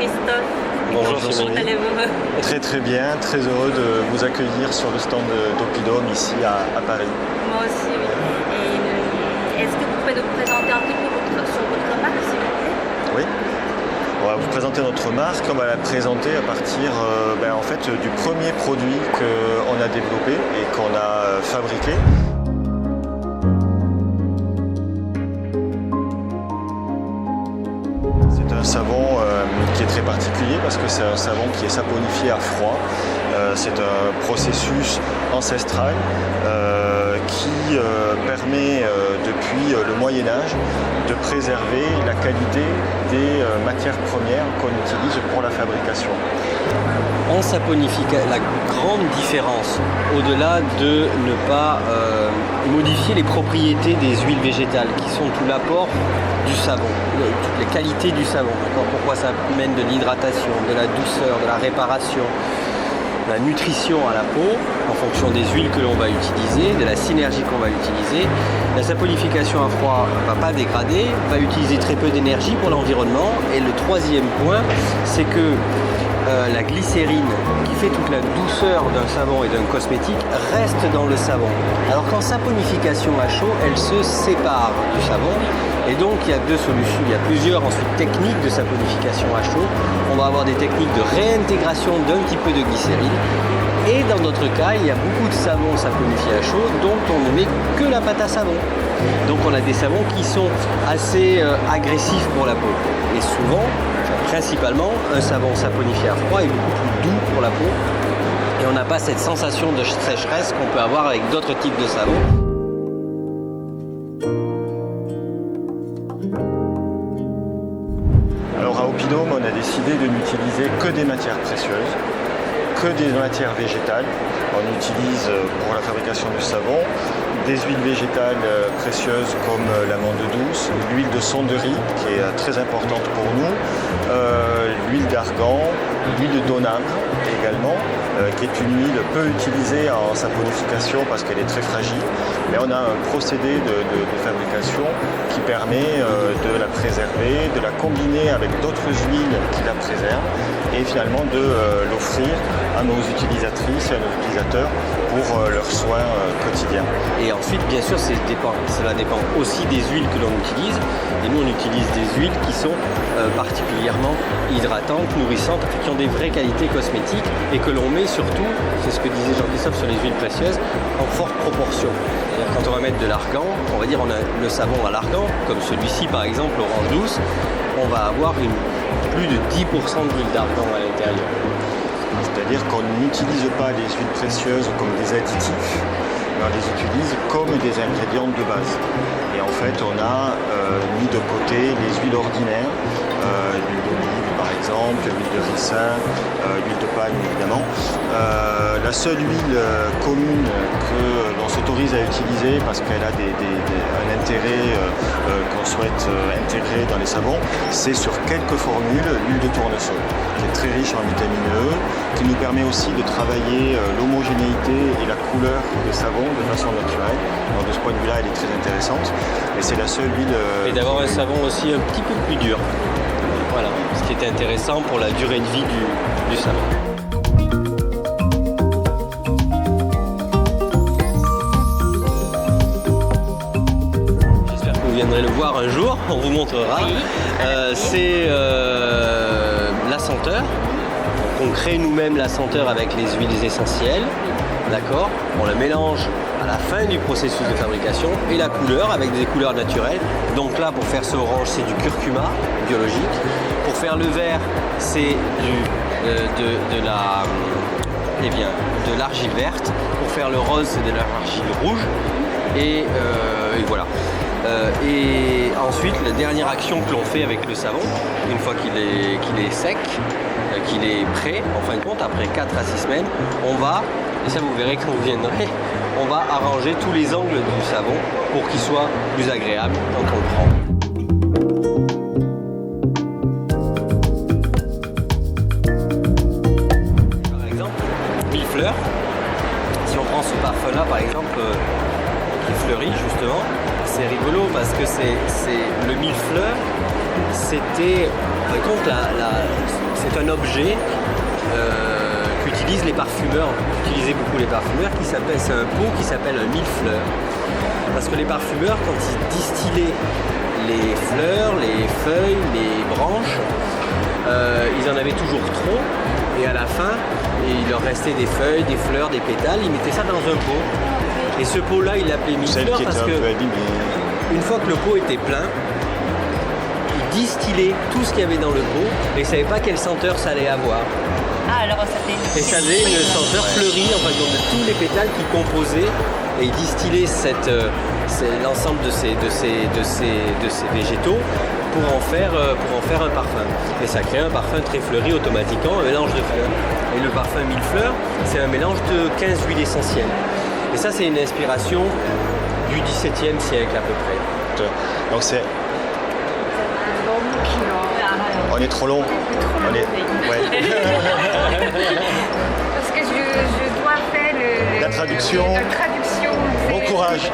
Christophe. Bonjour Comment Sylvie. allez-vous? Très très bien, très heureux de vous accueillir sur le stand d'Opidome ici à Paris. Moi aussi, oui. Et est-ce que vous pouvez nous présenter un petit peu sur votre marque, s'il vous plaît? Oui. On va vous présenter notre marque. On va la présenter à partir en fait, du premier produit qu'on a développé et qu'on a fabriqué. C'est un savon qui est très particulier parce que c'est un savon qui est saponifié à froid. C'est un processus ancestral qui permet depuis le Moyen-Âge de préserver la qualité des matières premières qu'on utilise pour la fabrication. En saponifie, la grande différence, au-delà de ne pas modifier les propriétés des huiles végétales, qui sont tout l'apport du savon, toutes les qualités du savon. Pourquoi ça amène de l'hydratation, de la douceur, de la réparation, de la nutrition à la peau, en fonction des huiles que l'on va utiliser, de la synergie qu'on va utiliser. La saponification à froid ne va pas dégrader, va utiliser très peu d'énergie pour l'environnement. Et le troisième point, c'est que la glycérine qui fait toute la douceur d'un savon et d'un cosmétique reste dans le savon. Alors qu'en saponification à chaud, elle se sépare du savon. Et donc il y a deux solutions, il y a plusieurs ensuite techniques de saponification à chaud. On va avoir des techniques de réintégration d'un petit peu de glycérine. Et dans notre cas, il y a beaucoup de savons saponifiés à chaud dont on ne met que la pâte à savon. Donc on a des savons qui sont assez agressifs pour la peau. Et souvent, principalement, un savon saponifié à froid est beaucoup plus doux pour la peau. Et on n'a pas cette sensation de sécheresse qu'on peut avoir avec d'autres types de savons. Alors à Opidome, on a décidé de n'utiliser que des matières précieuses, que des matières végétales. On utilise pour la fabrication du savon des huiles végétales précieuses comme l'amande douce, l'huile de sonderie qui est très importante pour nous, l'huile d'argan, l'huile d'onagre également, qui est une huile peu utilisée en saponification parce qu'elle est très fragile. Mais on a un procédé de fabrication qui permet de la préserver, de la combiner avec d'autres huiles qui la préservent et finalement de l'offrir à nos utilisatrices et à nos utilisateurs pour leurs soins quotidiens. Et ensuite, bien sûr, cela dépend aussi des huiles que l'on utilise. Et nous, on utilise des huiles qui sont particulièrement hydratantes, nourrissantes, qui ont des vraies qualités cosmétiques et que l'on met surtout, c'est ce que disait Jean-Christophe sur les huiles précieuses, en forte proportion. C'est-à-dire quand on va mettre de l'argan, on va dire on a le savon à l'argan, comme celui-ci par exemple, orange douce, on va avoir plus de 10% d'huile d'argan à l'intérieur. C'est-à-dire qu'on n'utilise pas les huiles précieuses comme des additifs, mais on les utilise comme des ingrédients de base. Et en fait, on a mis de côté les huiles ordinaires, l'huile d'olive par exemple, l'huile de ricin, l'huile de palme évidemment. La seule huile commune que l'on s'autorise à utiliser parce qu'elle a un intérêt qu'on souhaite intégrer dans les savons, c'est sur quelques formules l'huile de tournesol, qui est très riche en vitamine E, qui nous permet aussi de travailler l'homogénéité et la couleur des savons de façon naturelle. Donc de ce point de vue-là, elle est très intéressante. Et c'est la seule huile... et d'avoir un savon aussi un petit peu plus dur. Voilà, ce qui est intéressant pour la durée de vie du savon. J'espère que vous viendrez le voir un jour, on vous montrera. C'est la senteur. On crée nous-mêmes la senteur avec les huiles essentielles, d'accord? On le mélange à la fin du processus de fabrication et la couleur avec des couleurs naturelles. Donc là, pour faire ce orange, c'est du curcuma biologique. Pour faire le vert, c'est de l'argile verte. Pour faire le rose, c'est de l'argile rouge. Et voilà. Et ensuite, la dernière action que l'on fait avec le savon, une fois qu'il est sec, qu'il est prêt, en fin de compte, après 4 à 6 semaines, on va, et ça vous verrez quand vous viendrez, on va arranger tous les angles du savon pour qu'il soit plus agréable quand on le prend. Par exemple, millefleurs, si on prend ce parfum-là, par exemple, qui fleurit justement, c'est rigolo parce que c'est le millefleur c'était, par contre, c'est un objet qu'utilisent les parfumeurs, qu'utilisaient beaucoup les parfumeurs, c'est un pot qui s'appelle un mille-fleurs. Parce que les parfumeurs, quand ils distillaient les fleurs, les feuilles, les branches, ils en avaient toujours trop, et à la fin, il leur restait des feuilles, des fleurs, des pétales, ils mettaient ça dans un pot. Et ce pot-là, ils l'appelaient mille-fleurs parce que une fois que le pot était plein, ils distillaient tout ce qu'il y avait dans le pot, et ils ne savaient pas quelle senteur ça allait avoir. Ah, alors ça fait... Et ça faisait une senteur fleurie, en fait, de tous les pétales qui composaient, et ils distillaient l'ensemble de ces végétaux pour en faire un parfum. Et ça crée un parfum très fleuri automatiquement, un mélange de fleurs. Et le parfum mille-fleurs, c'est un mélange de 15 huiles essentielles. Et ça, c'est une inspiration du XVIIe siècle à peu près. Donc c'est... 너무 길어. On est trop long. On est... ouais. Parce que je dois faire La traduction. La traduction. Bon courage.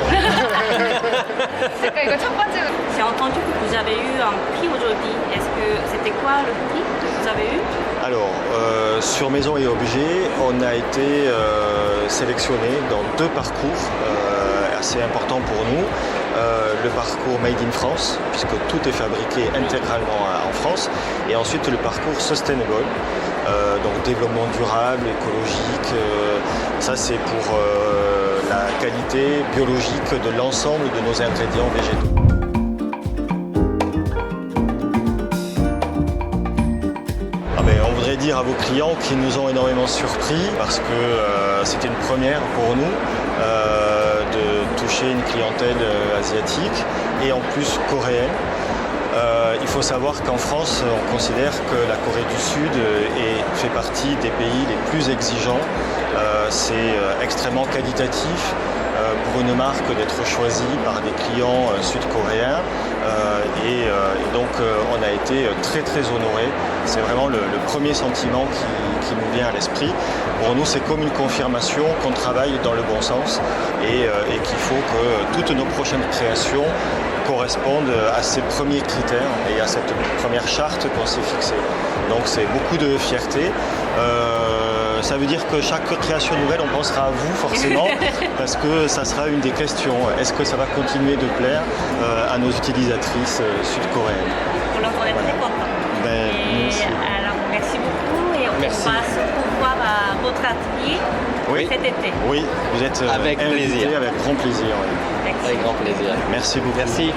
C'est 이거 첫 번째. J'ai entendu que vous avez eu un prix aujourd'hui. Est-ce que c'était quoi le prix que vous avez eu? Alors, sur Maison et Objets, on a été sélectionné dans 2 parcours assez importants pour nous. Le parcours Made in France, puisque tout est fabriqué intégralement en France, et ensuite le parcours Sustainable, donc développement durable, écologique. Ça, c'est pour la qualité biologique de l'ensemble de nos ingrédients végétaux. On voudrait dire à vos clients qu'ils nous ont énormément surpris parce que c'était une première pour nous de toucher une clientèle asiatique et en plus coréenne. Il faut savoir qu'en France, on considère que la Corée du Sud fait partie des pays les plus exigeants. C'est extrêmement qualitatif pour une marque d'être choisie par des clients sud-coréens. Et donc on a été très très honorés. C'est vraiment le premier sentiment qui nous vient à l'esprit. Pour nous, c'est comme une confirmation qu'on travaille dans le bon sens et qu'il faut que toutes nos prochaines créations correspondent à ces premiers critères et à cette première charte qu'on s'est fixée. Donc c'est beaucoup de fierté. Ça veut dire que chaque création nouvelle, on pensera à vous forcément, parce que ça sera une des questions. Est-ce que ça va continuer de plaire à nos utilisatrices sud-coréennes? Alors on est très contents. Alors merci beaucoup et on Merci. va se revoir à votre atelier cet été. Oui, vous êtes Avec invités plaisir. avec grand plaisir. Oui. Merci. Avec grand plaisir. Merci beaucoup. Merci.